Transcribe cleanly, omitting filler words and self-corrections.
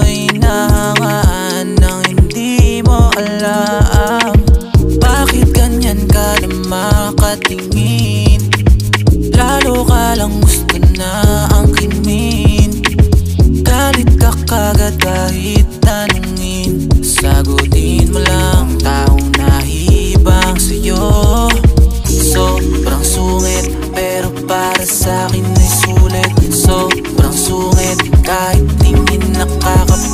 mo'y nahangaan nang hindi mo alam. Bakit ganyan ka na makatingin? Lalo ka lang gusto na angkinin. Galit ka kagad